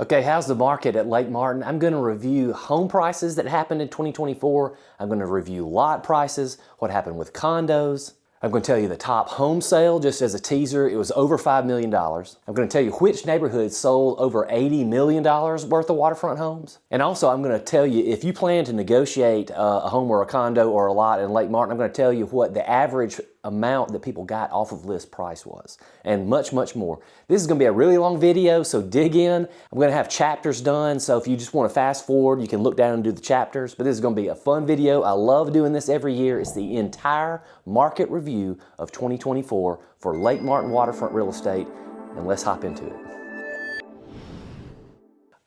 Okay, how's the market at Lake Martin? I'm going to review home prices that happened in 2024. I'm going to review lot prices, what happened with condos. I'm going to tell you the top home sale, just as a teaser. It was over $5 million. I'm going to tell you which neighborhoods sold over $80 million worth of waterfront homes. And also I'm going to tell you if you plan to negotiate a home or a condo or a lot in Lake Martin, I'm going to tell you what the average amount that people got off of list price was, and much, much more. This is going to be a really long video, so dig in. I'm going to have chapters done, so if you just want to fast forward, you can look down and do the chapters, but this is going to be a fun video. I love doing this every year. It's the entire market review of 2024 for Lake Martin waterfront real estate, and let's hop into it.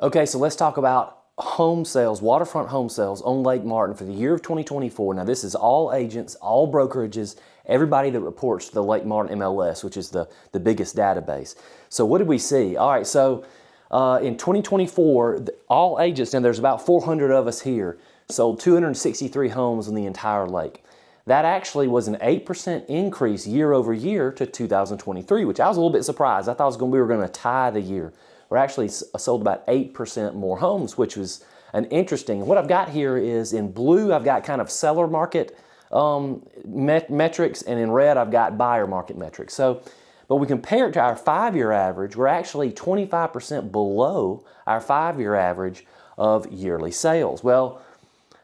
Okay, so let's talk about home sales, waterfront home sales on Lake Martin for the year of 2024. Now this is all agents, all brokerages, everybody that reports to the Lake Martin MLS, which is the biggest database. So what did we see? All right, so in 2024, all agents, and there's about 400 of us here, sold 263 homes in the entire lake. That actually was an 8% increase year over year to 2023, which I was a little bit surprised. I thought we were going to tie the year. We're actually sold about 8% more homes, which was an interesting. What I've got here is in blue, I've got kind of seller market metrics, and in red, I've got buyer market metrics. So, but we compare it to our 5-year average, we're actually 25% below our 5-year average of yearly sales. Well,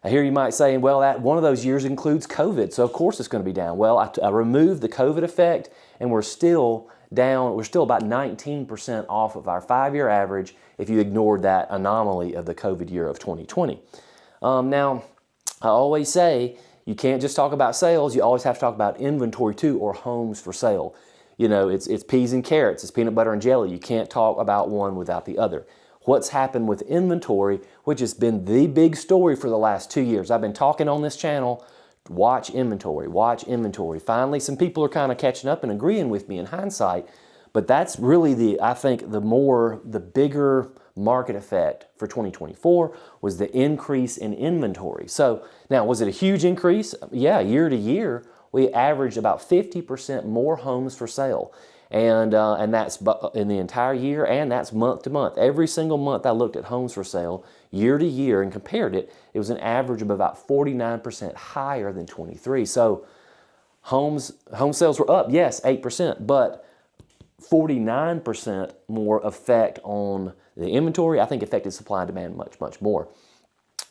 I hear you might say, well, that one of those years includes COVID, so of course it's going to be down. Well, I removed the COVID effect, and we're still down. We're still about 19% off of our 5-year average if you ignored that anomaly of the COVID year of 2020. Now, I always say you can't just talk about sales. You always have to talk about inventory too, or homes for sale. You know, it's peas and carrots. It's peanut butter and jelly. You can't talk about one without the other. What's happened with inventory, which has been the big story for the last 2 years. I've been talking on this channel, watch inventory, watch inventory. Finally, some people are kind of catching up and agreeing with me in hindsight, but that's really I think the bigger market effect for 2024 was the increase in inventory. So now, was it a huge increase? Yeah, year to year, we averaged about 50% more homes for sale. And that's in the entire year, and that's month to month. Every single month I looked at homes for sale year to year and compared it. It was an average of about 49% higher than 23. So home sales were up, yes, 8%, but 49% more effect on the inventory. I think affected supply and demand much, much more.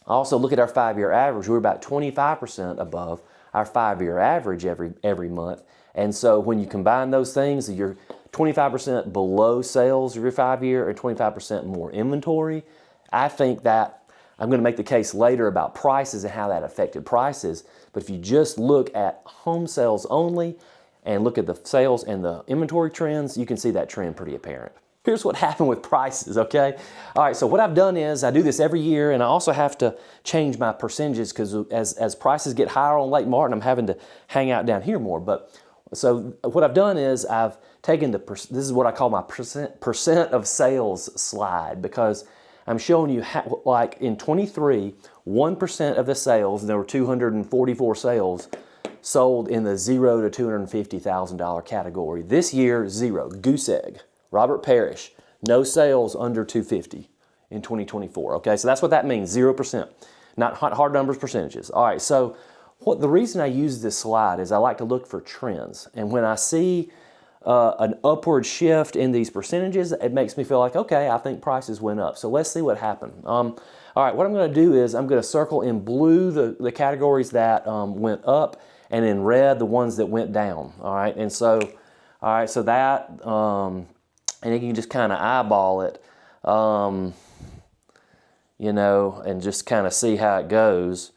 Also, look at our 5-year average. We're about 25% above our 5-year average every month. And so when you combine those things, you're 25% below sales of your 5-year and 25% more inventory. I think that I'm going to make the case later about prices and how that affected prices. But if you just look at home sales only and look at the sales and the inventory trends, you can see that trend pretty apparent. Here's what happened with prices, okay? All right, so what I've done is I do this every year, and I also have to change my percentages because as prices get higher on Lake Martin, I'm having to hang out down here more. But so what I've done is I've taken this is what I call my percent of sales slide, because I'm showing you how, like in 23, 1% of the sales, and there were 244 sales, sold in the $0 to $250,000 category. This year, 0, goose egg. Robert Parrish, no sales under 250 in 2024. Okay, so that's what that means, 0%. Not hard numbers, percentages. All right, so the reason I use this slide is I like to look for trends. And when I see an upward shift in these percentages, it makes me feel like, okay, I think prices went up. So let's see what happened. All right, what I'm going to do is I'm going to circle in blue the categories that went up, and in red the ones that went down. All right, and so, all right, so that, and you can just kind of eyeball it, you know, and just kind of see how it goes.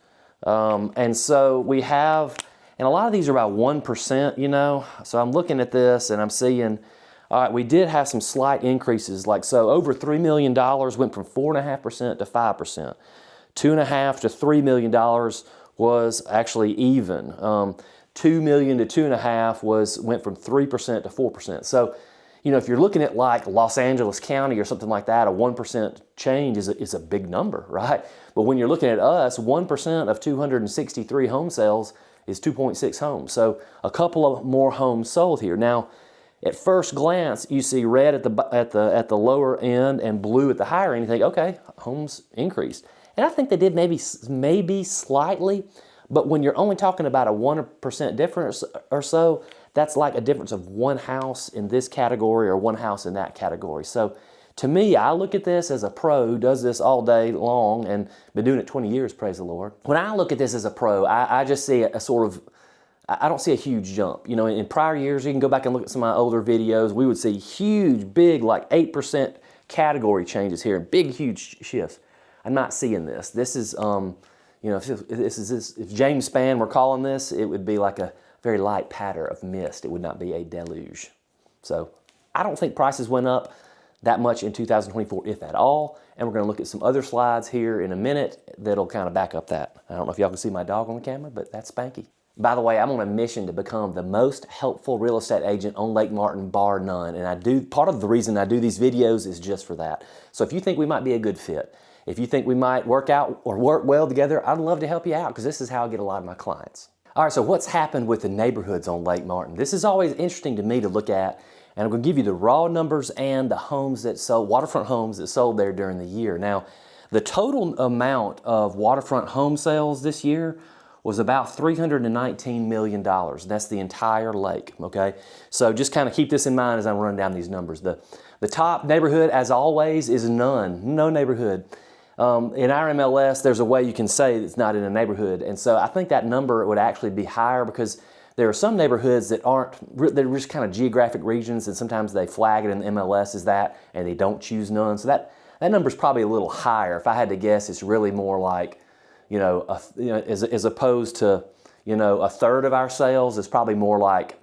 And so we have, and a lot of these are about 1%, you know, so I'm looking at this and I'm seeing, all right, we did have some slight increases, like so over $3 million went from 4.5% to 5%. $2.5 to $3 million was actually even. $2 million to $2.5 went from 3% to 4%. So, you know, if you're looking at like Los Angeles County or something like that, a 1% change is a big number, right? But when you're looking at us, 1% of 263 home sales is 2.6 homes. So a couple of more homes sold here. Now, At first glance, you see red at the lower end and blue at the higher end. You think, okay, homes increased. And I think they did maybe slightly, but when you're only talking about a 1% difference or so, that's like a difference of one house in this category or one house in that category. So to me, I look at this as a pro who does this all day long and been doing it 20 years, praise the Lord. When I look at this as a pro, I just see a sort of, I don't see a huge jump. You know, in prior years, you can go back and look at some of my older videos, we would see huge, big, like 8% category changes here, big, huge shifts. I'm not seeing this. This is, you know, if James Spann were calling this, it would be like a very light patter of mist. It would not be a deluge. So I don't think prices went up that much in 2024, if at all. And we're going to look at some other slides here in a minute that'll kind of back up that. I don't know if y'all can see my dog on the camera, but that's Spanky. By the way, I'm on a mission to become the most helpful real estate agent on Lake Martin, bar none. And part of the reason I do these videos is just for that. So if you think we might be a good fit, if you think we might work out or work well together, I'd love to help you out because this is how I get a lot of my clients. All right, so what's happened with the neighborhoods on Lake Martin? This is always interesting to me to look at, and I'm going to give you the raw numbers and the homes that sold, waterfront homes that sold there during the year. Now, the total amount of waterfront home sales this year was about $319 million. That's the entire lake, okay? So just kind of keep this in mind as I'm running down these numbers. The top neighborhood, as always, is none, no neighborhood. In our MLS, there's a way you can say it's not in a neighborhood. And so I think that number would actually be higher because there are some neighborhoods that they're just kind of geographic regions, and sometimes they flag it in the MLS as that, and they don't choose none. So that number's probably a little higher. If I had to guess, it's really more like, as opposed to, a third of our sales, it's probably more like,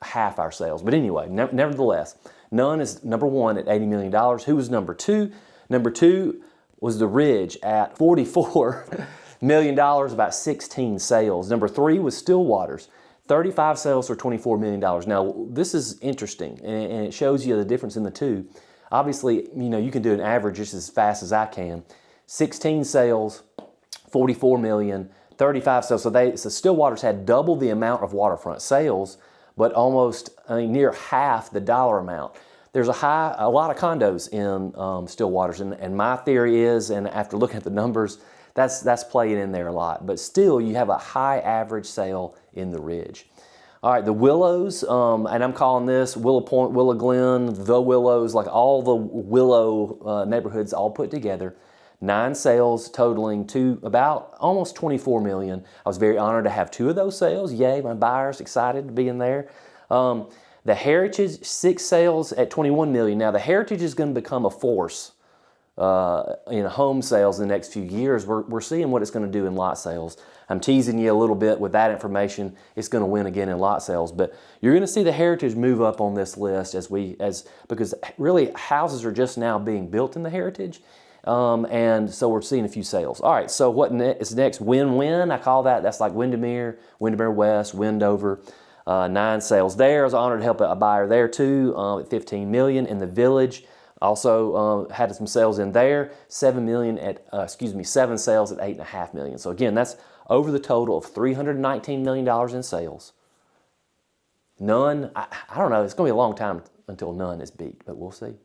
half our sales. But anyway, nevertheless, none is number one at $80 million. Who was number two? Number two was the Ridge at $44 million, about 16 sales. Number three was Stillwater's, 35 sales for $24 million. Now, this is interesting, and it shows you the difference in the two. Obviously, you can do an average just as fast as I can. 16 sales, 44 million, 35 sales. So Stillwater's had double the amount of waterfront sales, but almost, near half the dollar amount. There's a lot of condos in Stillwater's, and my theory is, and after looking at the numbers, that's playing in there a lot. But still, you have a high average sale in the Ridge. All right, the Willows, and I'm calling this Willow Point, Willow Glen, the Willows, like all the Willow neighborhoods all put together. 9 sales totaling to about almost 24 million. I was very honored to have 2 of those sales. Yay, my buyers excited to be in there. The Heritage, 6 sales at 21 million. Now the Heritage is going to become a force in home sales in the next few years. We're seeing what it's going to do in lot sales. I'm teasing you a little bit with that information. It's going to win again in lot sales, but you're going to see the Heritage move up on this list because really houses are just now being built in the Heritage. And so we're seeing a few sales. All right, so what is next? Win-win, I call that. That's like Windermere, Windermere West, Wendover. 9 sales there. I was honored to help a buyer there too at 15 million. In the Village, also had some sales in there. 7 sales at 8.5 million. So again, that's over the total of $319 million in sales. None, I don't know, it's going to be a long time until none is beat, but we'll see.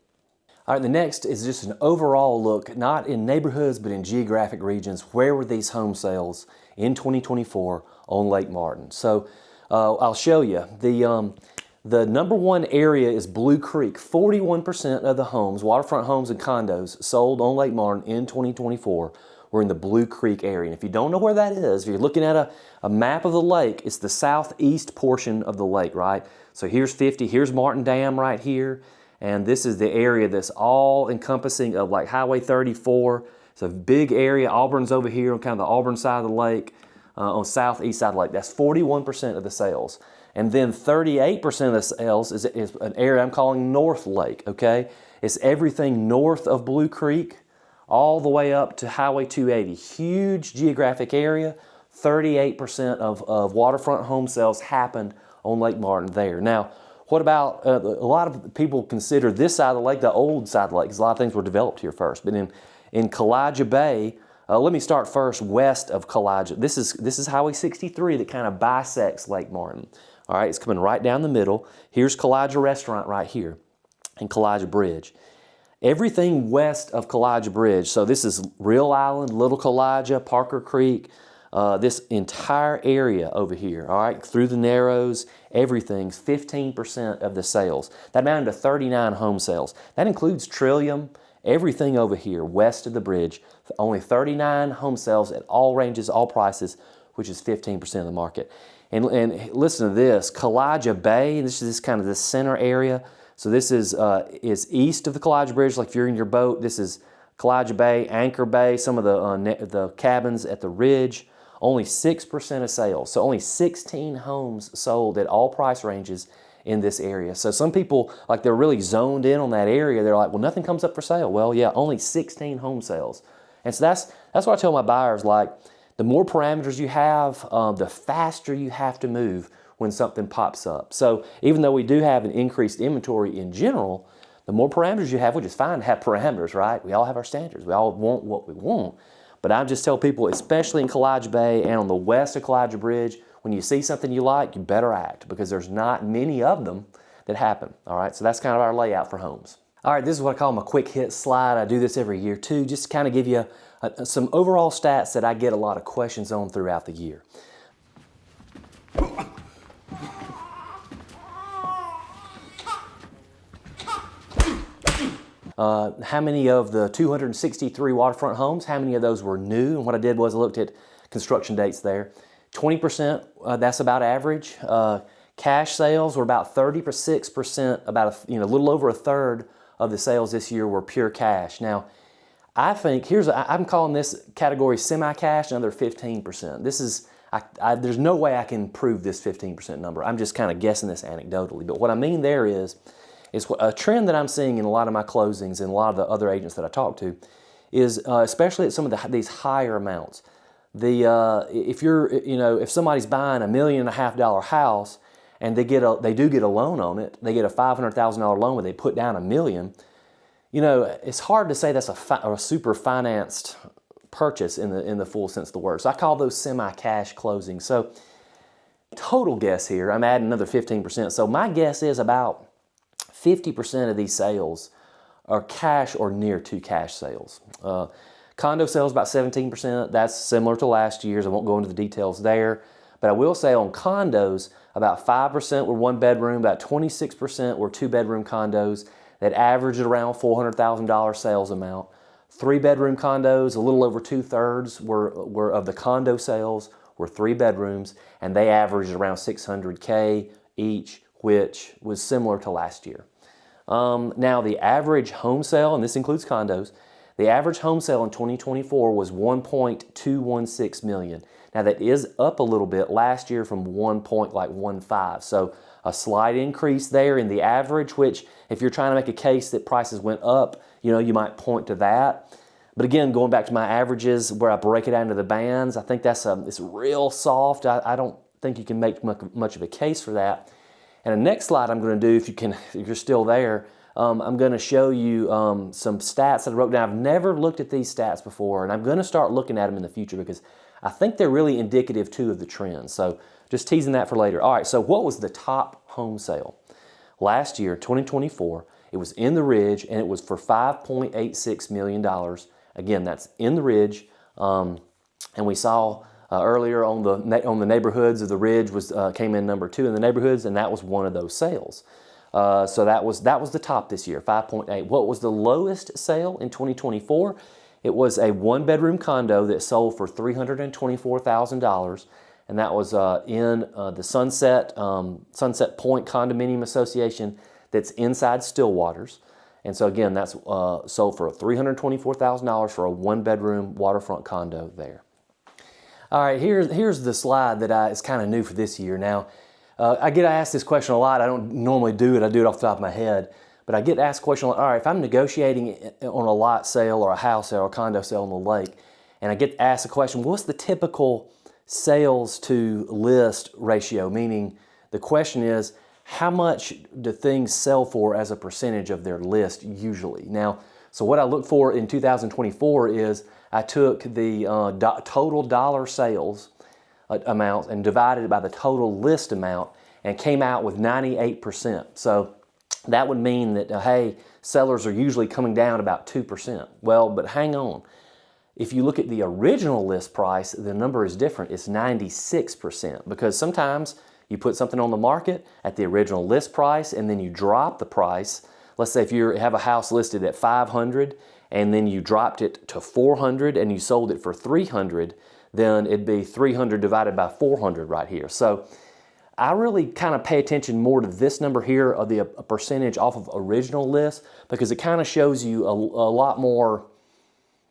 All right, the next is just an overall look, not in neighborhoods, but in geographic regions. Where were these home sales in 2024 on Lake Martin? So I'll show you. The number one area is Blue Creek. 41% of the homes, waterfront homes and condos sold on Lake Martin in 2024 were in the Blue Creek area. And if you don't know where that is, if you're looking at a map of the lake, it's the southeast portion of the lake, right? So here's 50, here's Martin Dam right here. And this is the area that's all encompassing of like Highway 34. It's a big area. Auburn's over here on kind of the Auburn side of the lake, on southeast side of the lake. That's 41% of the sales. And then 38% of the sales is an area I'm calling North Lake, okay? It's everything north of Blue Creek all the way up to Highway 280. Huge geographic area. 38% of waterfront home sales happened on Lake Martin there. Now, what about, a lot of people consider this side of the lake the old side of the lake, because a lot of things were developed here first. But in Kalijah Bay, let me start first west of Kalijah. This is Highway 63 that kind of bisects Lake Martin. All right, it's coming right down the middle. Here's Kalijah Restaurant right here and Kalijah Bridge. Everything west of Kalijah Bridge, so this is Real Island, Little Kalijah, Parker Creek, this entire area over here, all right, through the Narrows, everything's 15% of the sales. That amounted to 39 home sales. That includes Trillium, everything over here west of the bridge. Only 39 home sales at all ranges, all prices, which is 15% of the market. And listen to this, Kalijah Bay, this is kind of the center area. So this is east of the Kalijah Bridge, like if you're in your boat. This is Kalijah Bay, Anchor Bay, some of the cabins at the ridge. Only 6% of sales. So only 16 homes sold at all price ranges in this area. So some people, like they're really zoned in on that area. They're like, well, nothing comes up for sale. Well, yeah, only 16 home sales. And so that's what I tell my buyers, like the more parameters you have, the faster you have to move when something pops up. So even though we do have an increased inventory in general, the more parameters you have, which is fine to have parameters, right? We all have our standards. We all want what we want. But I just tell people, especially in Kalijah Bay and on the west of Kalijah Bridge, when you see something you like, you better act because there's not many of them that happen. All right, so that's kind of our layout for homes. All right, this is what I call my quick hit slide. I do this every year too, just to kind of give you some overall stats that I get a lot of questions on throughout the year. How many of the 263 waterfront homes, how many of those were new? And what I did was I looked at construction dates there. 20%, that's about average. Cash sales were about 36%, about a little over a third of the sales this year were pure cash. Now, I think, I'm calling this category semi-cash, another 15%. This is, there's no way I can prove this 15% number. I'm just kind of guessing this anecdotally. But what I mean there is a trend that I'm seeing in a lot of my closings and a lot of the other agents that I talk to is, especially at some of these higher amounts. If somebody's buying $1.5 million house and they do get a loan on it, they get a $500,000 loan where they put down $1 million. It's hard to say that's a super financed purchase in the full sense of the word. So I call those semi-cash closings. So total guess here, I'm adding another 15%. So my guess is about 50% of these sales are cash or near to cash sales. Condo sales about 17%. That's similar to last year's. I won't go into the details there. But I will say on condos, about 5% were one bedroom, about 26% were two bedroom condos that averaged around $400,000 sales amount. 3-bedroom condos, a little over 2/3 were of the condo sales were 3 bedrooms, and they averaged around $600K each, which was similar to last year. Now the average home sale, and this includes condos, the average home sale in 2024 was $1.216 million. Now that is up a little bit last year from $1.15. So a slight increase there in the average, which if you're trying to make a case that prices went up, you might point to that. But again, going back to my averages where I break it out into the bands, I think it's real soft. I don't think you can make much of a case for that. And the next slide I'm going to do, if you're still there, I'm going to show you some stats that I wrote down. I've never looked at these stats before, and I'm going to start looking at them in the future because I think they're really indicative too of the trend. So just teasing that for later. All right, so what was the top home sale? Last year, 2024, it was in the Ridge, and it was for $5.86 million. Again, that's in the Ridge, and we saw earlier on the neighborhoods of the Ridge came in number 2 in the neighborhoods, and that was one of those sales. So that was the top this year, 5.8. What was the lowest sale in 2024? It was a 1-bedroom condo that sold for $324,000, and that was in the Sunset Point Condominium Association that's inside Stillwaters. And so again, that's sold for $324,000 for a 1-bedroom waterfront condo there. All right, here's the slide that is kind of new for this year. Now, I get asked this question a lot. I don't normally do it. I do it off the top of my head. But I get asked the question, all right, if I'm negotiating on a lot sale or a house sale or a condo sale on the lake, and I get asked the question, what's the typical sales to list ratio? Meaning the question is, how much do things sell for as a percentage of their list usually? Now, so what I look for in 2024 is I took the total dollar sales amount and divided it by the total list amount, and came out with 98%. So that would mean that, hey, sellers are usually coming down about 2%. Well, but hang on. If you look at the original list price, the number is different. It's 96%, because sometimes you put something on the market at the original list price and then you drop the price. Let's say if you have a house listed at 500 and then you dropped it to 400 and you sold it for 300, then it'd be 300 divided by 400 right here. So I really kind of pay attention more to this number here of the percentage off of original list, because it kind of shows you a lot more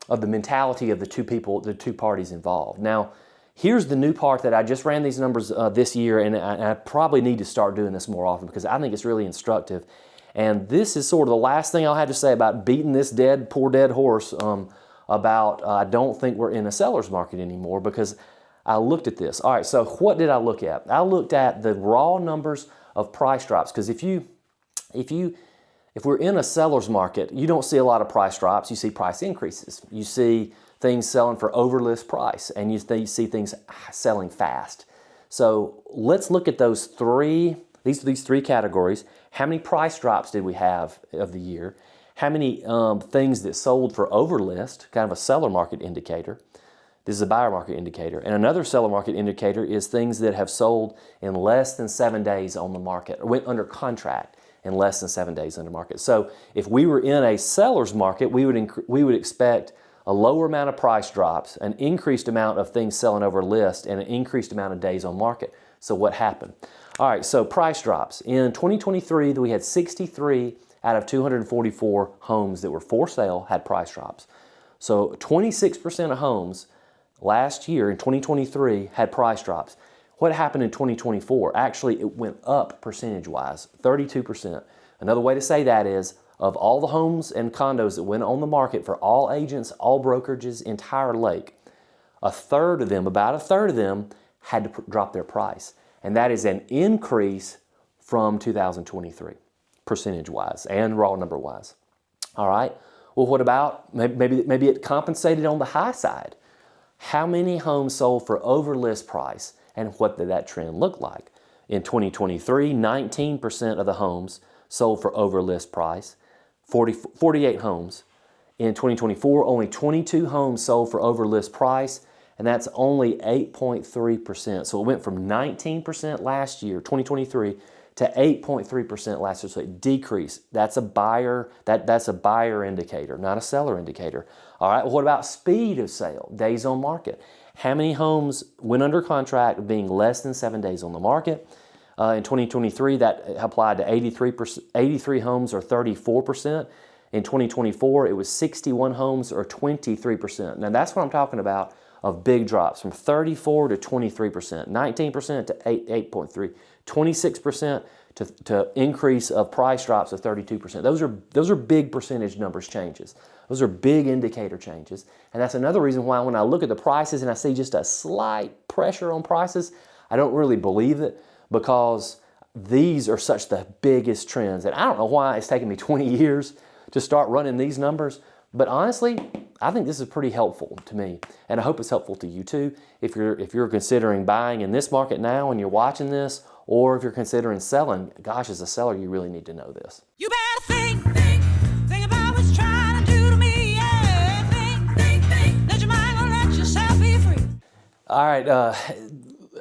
of the mentality of the two parties involved. Now, here's the new part that I just ran these numbers this year, and I probably need to start doing this more often because I think it's really instructive. And this is sort of the last thing I'll have to say about beating this poor dead horse about I don't think we're in a seller's market anymore, because I looked at this. All right, so what did I look at? I looked at the raw numbers of price drops, because if we're in a seller's market, you don't see a lot of price drops. You see price increases. You see things selling for over list price, and you see things selling fast. So let's look at these three categories. How many price drops did we have of the year? How many things that sold for over list, kind of a seller market indicator. This is a buyer market indicator. And another seller market indicator is things that have sold in less than 7 days on the market, or went under contract in less than 7 days under market. So if we were in a seller's market, we would expect a lower amount of price drops, an increased amount of things selling over list, and an increased amount of days on market. So what happened? All right, so price drops. In 2023, we had 63 out of 244 homes that were for sale had price drops. So 26% of homes last year in 2023 had price drops. What happened in 2024? Actually, it went up percentage-wise, 32%. Another way to say that is, of all the homes and condos that went on the market for all agents, all brokerages, entire lake, about a third of them had to drop their price. And that is an increase from 2023, percentage-wise and raw number-wise. All right, well, what about, maybe it compensated on the high side. How many homes sold for over list price, and what did that trend look like? In 2023, 19% of the homes sold for over list price, 48 homes. In 2024, only 22 homes sold for over list price, and that's only 8.3%. So it went from 19% last year, 2023, to 8.3% last year. So it decreased. That's a buyer indicator, not a seller indicator. All right, well, what about speed of sale, days on market? How many homes went under contract being less than 7 days on the market? In 2023, that applied to 83 homes, or 34%. In 2024, it was 61 homes, or 23%. Now, that's what I'm talking about, of big drops, from 34 to 23%, 19% to 8.3, 26% to increase of price drops of 32%. Those are big percentage numbers changes. Those are big indicator changes. And that's another reason why when I look at the prices and I see just a slight pressure on prices, I don't really believe it, because these are such the biggest trends. And I don't know why it's taken me 20 years to start running these numbers, but honestly, I think this is pretty helpful to me, and I hope it's helpful to you too. If you're considering buying in this market now and you're watching this, or if you're considering selling, gosh, as a seller, you really need to know this. You better think about what you're trying to do to me. Yeah, think. Let your mind go, let yourself be free. All right,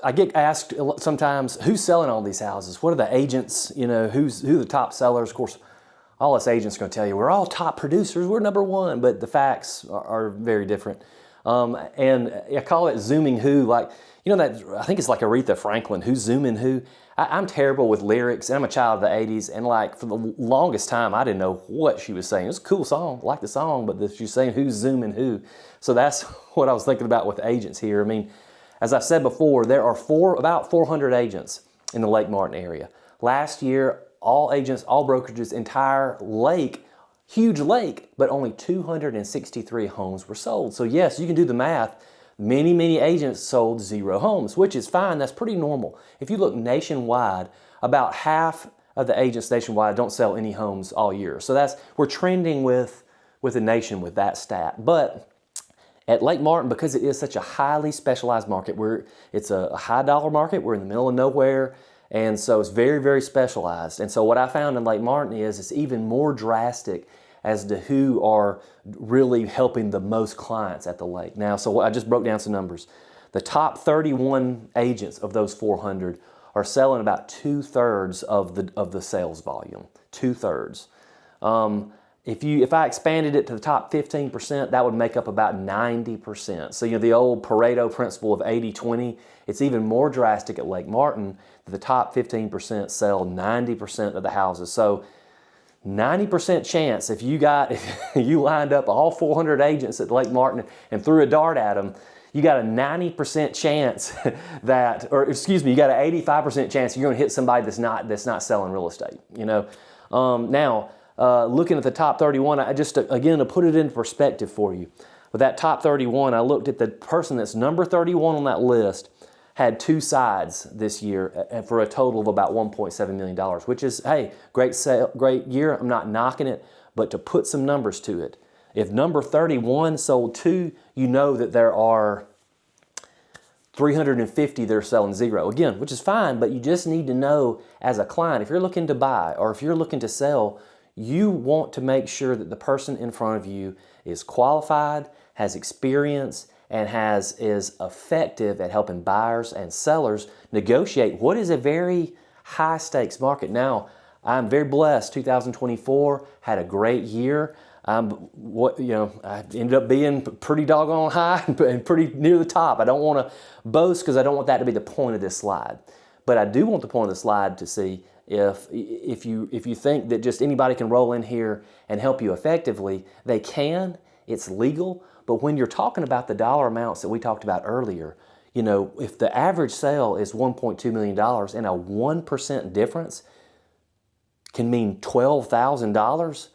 I get asked sometimes, who's selling all these houses? What are the agents? Who are the top sellers? Of course, all us agents are going to tell you we're all top producers, we're number one, but the facts are very different. And I call it zooming who, that I think it's like Aretha Franklin, who's zooming who. I'm terrible with lyrics, and I'm a child of the 80s, and for the longest time, I didn't know what she was saying. It was a cool song, I like the song, but she's saying who's zooming who. So that's what I was thinking about with agents here. I mean, as I've said before, there are about 400 agents in the Lake Martin area. Last year, all agents, all brokerages, entire lake, huge lake, but only 263 homes were sold. So yes, you can do the math. Many agents sold 0 homes, which is fine. That's pretty normal. If you look nationwide, about half of the agents nationwide don't sell any homes all year. So we're trending with the nation with that stat. But at Lake Martin, because it is such a highly specialized market, it's a high dollar market, we're in the middle of nowhere, And so it's very, very specialized. And so what I found in Lake Martin is it's even more drastic as to who are really helping the most clients at the lake. Now, so I just broke down some numbers. The top 31 agents of those 400 are selling about 2/3 of the sales volume. 2/3. If I expanded it to the top 15%, that would make up about 90%. So the old Pareto principle of 80-20, it's even more drastic at Lake Martin. The top 15% sell 90% of the houses. So 90% chance if you lined up all 400 agents at Lake Martin and threw a dart at them, you got a 90% chance you got an 85% chance you're going to hit somebody that's not selling real estate. Now, looking at the top 31, I just, again, to put it in perspective for you, with that top 31, I looked at the person that's number 31 on that list had 2 sides this year for a total of about $1.7 million, which is, hey, great year. I'm not knocking it, but to put some numbers to it, if number 31 sold 2, you know that there are 350 that are selling 0. Again, which is fine, but you just need to know as a client, if you're looking to buy or if you're looking to sell, you want to make sure that the person in front of you is qualified, has experience, and is effective at helping buyers and sellers negotiate what is a very high stakes market. Now, I'm very blessed. 2024 had a great year. I ended up being pretty doggone high and pretty near the top. I don't want to boast because I don't want that to be the point of this slide. But I do want the point of the slide to see if you think that just anybody can roll in here and help you effectively, they can. It's legal. But when you're talking about the dollar amounts that we talked about earlier, if the average sale is $1.2 million and a 1% difference can mean $12,000,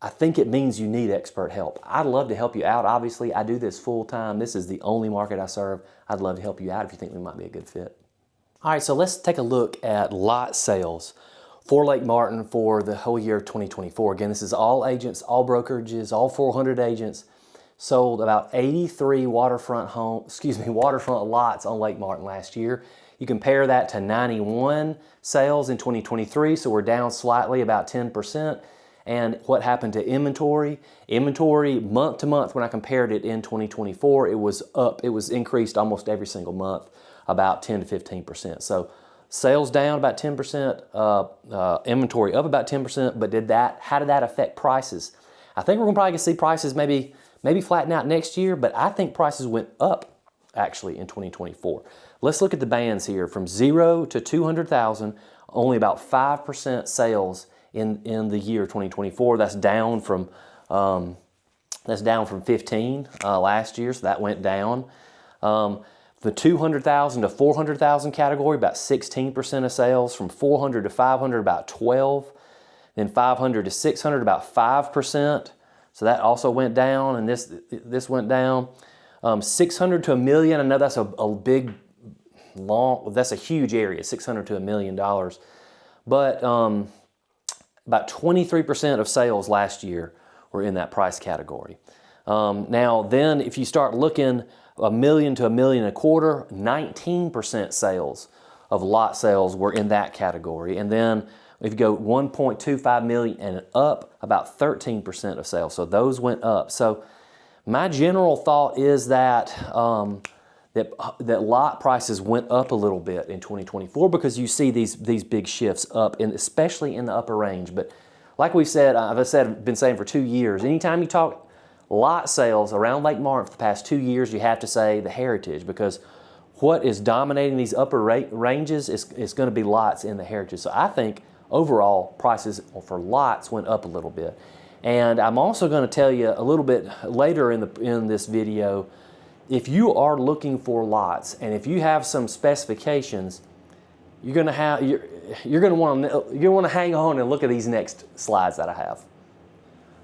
I think it means you need expert help. I'd love to help you out. Obviously, I do this full time. This is the only market I serve. I'd love to help you out if you think we might be a good fit. All right, so let's take a look at lot sales for Lake Martin for the whole year of 2024. Again, this is all agents, all brokerages, all 400 agents sold about 83 waterfront lots on Lake Martin last year. You compare that to 91 sales in 2023, so we're down slightly, about 10%. And what happened to inventory? Inventory month to month, when I compared it in 2024, it was up. It was increased almost every single month, about 10 to 15%. So sales down about 10%, inventory up about 10%, but how did that affect prices? I think we're probably gonna see prices maybe flatten out next year, but I think prices went up actually in 2024. Let's look at the bands here. From 0 to 200,000, only about 5% sales in the year 2024. That's down from 15 last year, so that went down. The 200,000 to 400,000 category, about 16% of sales. From 400 to 500, about 12. Then 500 to 600, about 5%. So that also went down, and this went down. 600 to $1 million. I know that's that's a huge area, $600 to $1 million. But about 23% of sales last year were in that price category. Now then, if you start looking $1 million to $1.25 million, 19% sales of lot sales were in that category. And then if you go 1.25 million and up, about 13% of sales. So those went up. So my general thought is that that lot prices went up a little bit in 2024 because you see these big shifts up, and especially in the upper range. But like we said, I've been saying for 2 years, anytime you talk lot sales around Lake Martin for the past 2 years, you have to say the heritage, because what is dominating these upper ranges is going to be lots in the heritage. So I think overall prices for lots went up a little bit. And I'm also going to tell you a little bit later in this video, if you are looking for lots and if you have some specifications, you're going to want to hang on and look at these next slides that I have.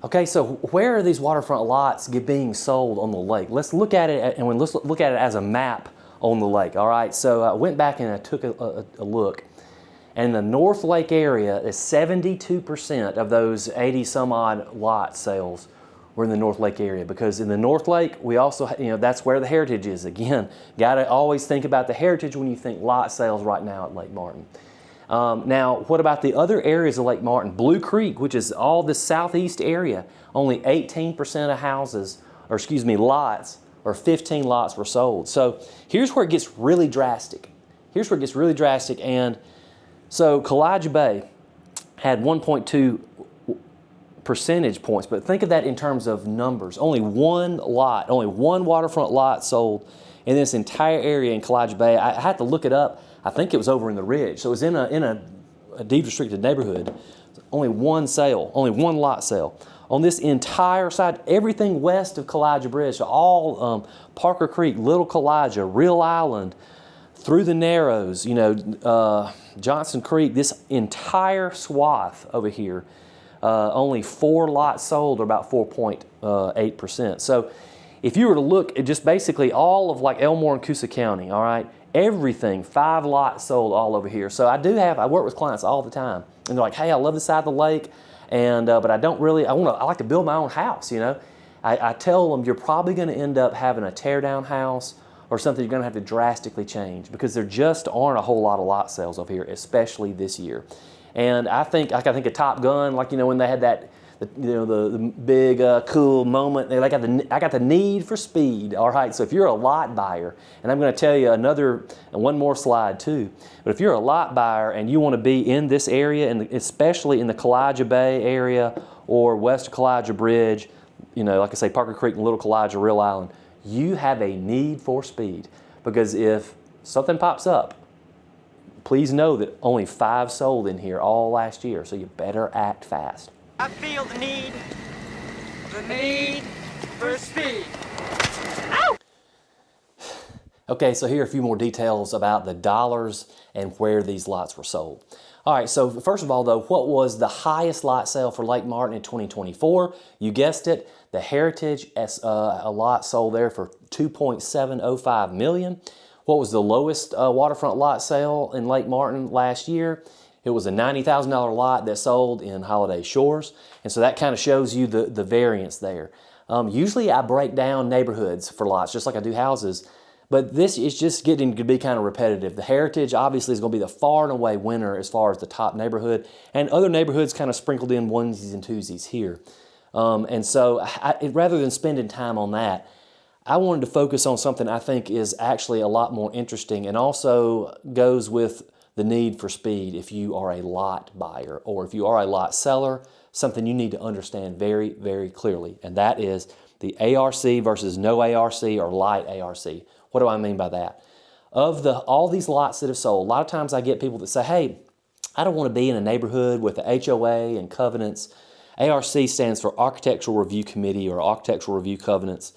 Okay, so where are these waterfront lots being sold on the lake? Let's look at it, and let's look at it as a map on the lake. All right, so I went back and I took a look, and the North Lake area is 72% of those 80 some odd lot sales we're in the North Lake area, because in the North Lake, we also, that's where the Heritage is. Again, got to always think about the Heritage when you think lot sales right now at Lake Martin. Now, what about the other areas of Lake Martin? Blue Creek, which is all the southeast area, only 18% of houses, or excuse me, lots, or 15 lots were sold. So here's where it gets really drastic. And so Kalijah Bay had 1.2 percentage points, but think of that in terms of numbers. Only one waterfront lot sold in this entire area in Kalijah Bay. I had to look it up. I think it was over in the Ridge. So it was in a deed restricted neighborhood. Only one lot sale. On this entire side, everything west of Kalijah Bridge, so all Parker Creek, Little Kalijah, Real Island, through the Narrows, Johnson Creek, this entire swath over here, only 4 lots sold, or about 4.8%. So if you were to look at just basically all of like Elmore and Coosa County, all right, everything, 5 lots sold all over here. So I work with clients all the time, and they're like, hey, I love the side of the lake, and but I don't really, I like to build my own house, I tell them you're probably going to end up having a tear down house or something you're going to have to drastically change, because there just aren't a whole lot of lot sales over here, especially this year. And I think of Top Gun, when they had that, the big cool moment. I got the need for speed. All right, so if you're a lot buyer, and I'm going to tell you one more slide too. But if you're a lot buyer and you want to be in this area, and especially in the Kalijah Bay area or west of Kalijah Bridge, like I say, Parker Creek and Little Kalijah, Real Island, you have a need for speed, because if something pops up, please know that only 5 sold in here all last year, so you better act fast. I feel the need for speed. Ow! Okay, so here are a few more details about the dollars and where these lots were sold. All right, so first of all though, what was the highest lot sale for Lake Martin in 2024? You guessed it, the Heritage, a lot sold there for $2.705 million. What was the lowest waterfront lot sale in Lake Martin last year? It was a $90,000 lot that sold in Holiday Shores. And so that kind of shows you the variance there. Usually I break down neighborhoods for lots, just like I do houses, but this is just getting to be kind of repetitive. The Heritage obviously is going to be the far and away winner as far as the top neighborhood, and other neighborhoods kind of sprinkled in onesies and twosies here. And so rather than spending time on that, I wanted to focus on something I think is actually a lot more interesting, and also goes with the need for speed if you are a lot buyer, or if you are a lot seller, something you need to understand very, very clearly, and that is the ARC versus no ARC or light ARC. What do I mean by that? Of all these lots that have sold, a lot of times I get people that say, hey, I don't want to be in a neighborhood with the HOA and covenants. ARC stands for Architectural Review Committee or Architectural Review Covenants.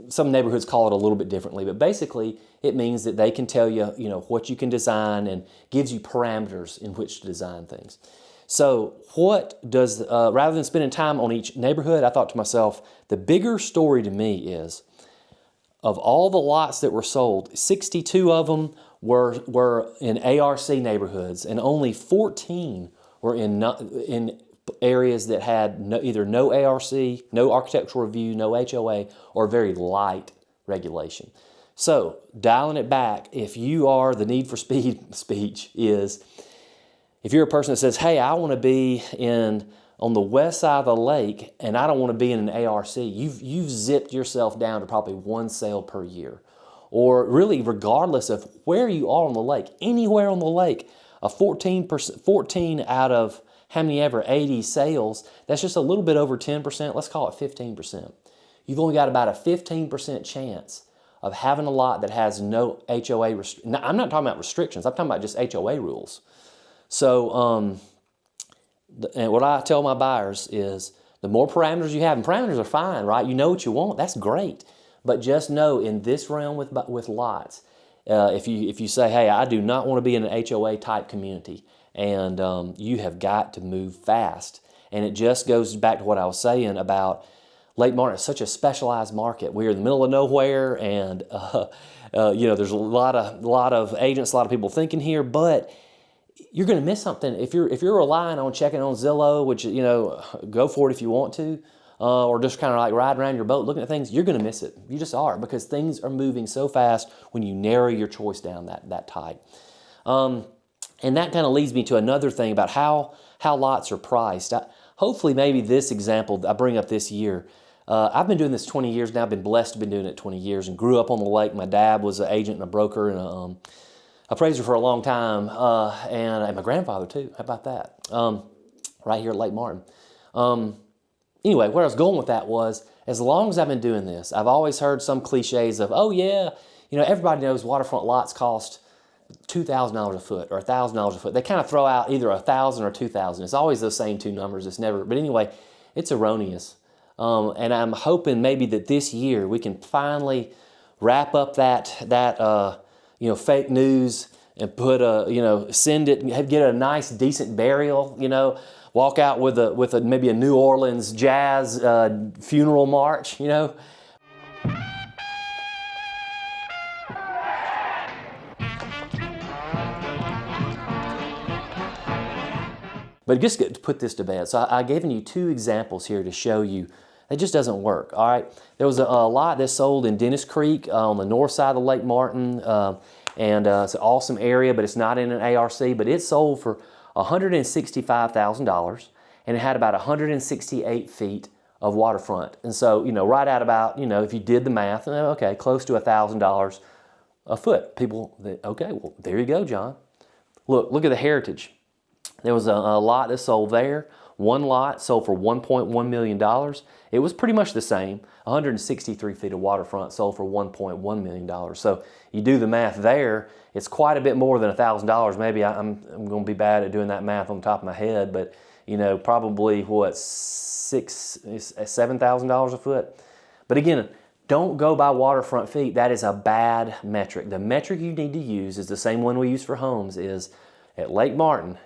Some neighborhoods call it a little bit differently, but basically it means that they can tell you, what you can design, and gives you parameters in which to design things. So rather than spending time on each neighborhood, I thought to myself, the bigger story to me is, of all the lots that were sold, 62 of them were in ARC neighborhoods, and only 14 were in areas that had either no ARC, no architectural review, no HOA, or very light regulation. So, dialing it back, if you are the need for speed speech is, if you're a person that says, hey, I want to be on the west side of the lake, and I don't want to be in an ARC, you've zipped yourself down to probably 1 sale per year. Or really, regardless of where you are on the lake, anywhere on the lake, a 14 out of how many ever 80 sales, that's just a little bit over 10%, let's call it 15%. You've only got about a 15% chance of having a lot that has no HOA, I'm not talking about restrictions, I'm talking about just HOA rules. So, and what I tell my buyers is, the more parameters you have, and parameters are fine, right? You know what you want, that's great. But just know, in this realm with lots, if you say, hey, I do not want to be in an HOA type community, and you have got to move fast. And it just goes back to what I was saying about Lake Martin. It's such a specialized market. We're in the middle of nowhere, and there's a lot of agents, a lot of people thinking here, but you're going to miss something if you're relying on checking on Zillow, which go for it if you want to. or just kind of like riding around your boat looking at things, you're going to miss it. You just are, because things are moving so fast when you narrow your choice down that tight. And that kind of leads me to another thing about how lots are priced. Hopefully maybe this example I bring up this year. I've been doing this 20 years now. I've been blessed to be doing it 20 years and grew up on the lake. My dad was an agent and a broker and a appraiser for a long time, and my grandfather too. How about that? Right here at Lake Martin. Anyway, where I was going with that was, as long as I've been doing this, I've always heard some cliches of, oh yeah, everybody knows waterfront lots cost $2,000 a foot or $1,000 a foot. They kind of throw out either $1,000 or $2,000. It's always those same two numbers. It's never, but anyway, it's erroneous. And I'm hoping maybe that this year we can finally wrap up that fake news and put send it, get a nice decent burial, walk out with maybe a New Orleans jazz funeral march, But just to put this to bed, so I've given you two examples here to show you it just doesn't work, all right? There was a lot that sold in Dennis Creek on the north side of Lake Martin, and it's an awesome area, but it's not in an ARC, but it sold for $165,000, and it had about 168 feet of waterfront. And so, right at about, if you did the math, okay, close to $1,000 a foot. People, okay, well, there you go, John. Look at the heritage. There was a lot that sold there. One lot sold for $1.1 million. It was pretty much the same. 163 feet of waterfront sold for $1.1 million. So you do the math there, it's quite a bit more than $1,000. Maybe I'm going to be bad at doing that math on the top of my head, but probably what, $7,000 a foot. But again, don't go by waterfront feet. That is a bad metric. The metric you need to use is the same one we use for homes, is at Lake Martin,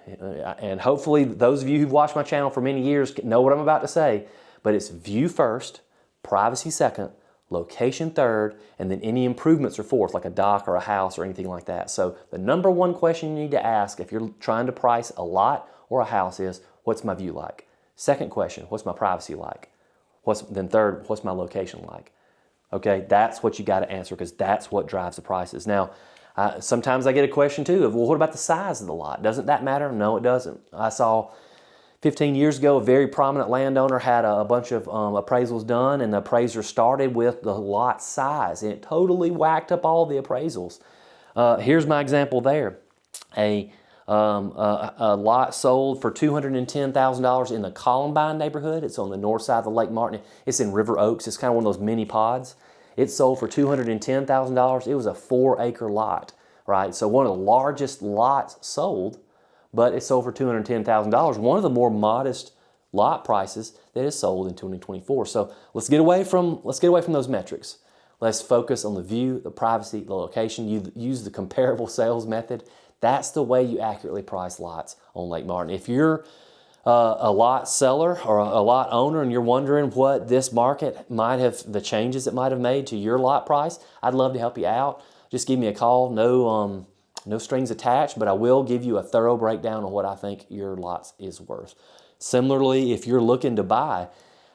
and hopefully those of you who've watched my channel for many years know what I'm about to say, but it's view first, privacy second, location third, and then any improvements are fourth, like a dock or a house or anything like that. So the number one question you need to ask if you're trying to price a lot or a house is, what's my view like? Second question, what's my privacy like? Then third, what's my location like? Okay, that's what you got to answer, because that's what drives the prices. Now, sometimes I get a question too of, well, what about the size of the lot? Doesn't that matter? No, it doesn't. I saw 15 years ago, a very prominent landowner had a bunch of appraisals done, and the appraiser started with the lot size, and it totally whacked up all the appraisals. Here's my example there. A lot sold for $210,000 in the Columbine neighborhood. It's on the north side of the Lake Martin. It's in River Oaks. It's kind of one of those mini pods. It sold for $210,000. It was a 4-acre lot, right? So one of the largest lots sold, but it sold for $210,000. One of the more modest lot prices that is sold in 2024. So let's get away from those metrics. Let's focus on the view, the privacy, the location. You use the comparable sales method. That's the way you accurately price lots on Lake Martin. If you're a lot seller or a lot owner and you're wondering what this market might have, the changes it might have made to your lot price, I'd love to help you out. Just give me a call. No strings attached, but I will give you a thorough breakdown on what I think your lots is worth. Similarly, if you're looking to buy,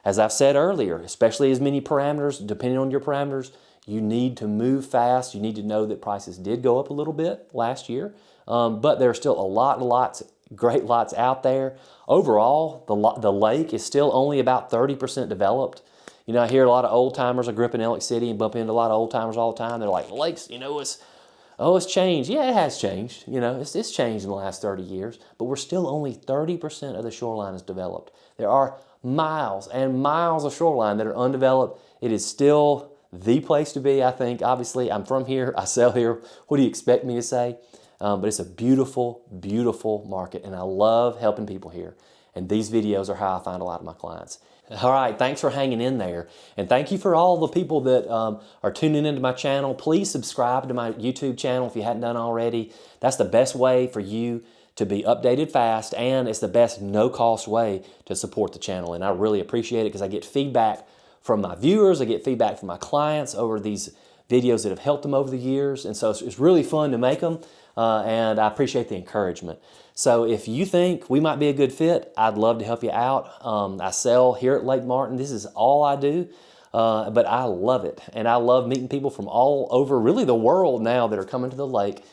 as I've said earlier, especially as many parameters, depending on your parameters, you need to move fast. You need to know that prices did go up a little bit last year, but there are still a lot of lots, great lots out there. Overall, the lake is still only about 30% developed. I hear a lot of old timers. I grew up in Elliott City and bump into a lot of old timers all the time. They're like, the lake's, it's changed. Yeah, it has changed. It's changed in the last 30 years, but we're still only 30% of the shoreline is developed. There are miles and miles of shoreline that are undeveloped. It is still the place to be, I think. Obviously, I'm from here. I sell here. What do you expect me to say? But it's a beautiful, beautiful market, and I love helping people here. And these videos are how I find a lot of my clients. All right, thanks for hanging in there. And thank you for all the people that are tuning into my channel. Please subscribe to my YouTube channel if you hadn't done already. That's the best way for you to be updated fast, and it's the best no-cost way to support the channel. And I really appreciate it because I get feedback from my viewers. I get feedback from my clients over these videos that have helped them over the years. And so it's really fun to make them, and I appreciate the encouragement. So if you think we might be a good fit, I'd love to help you out. I sell here at Lake Martin. This is all I do, but I love it. And I love meeting people from all over, really the world now, that are coming to the lake.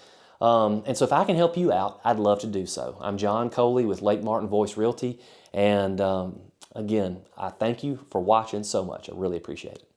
And so if I can help you out, I'd love to do so. I'm John Coley with Lake Martin Voice Realty. And again, I thank you for watching so much. I really appreciate it.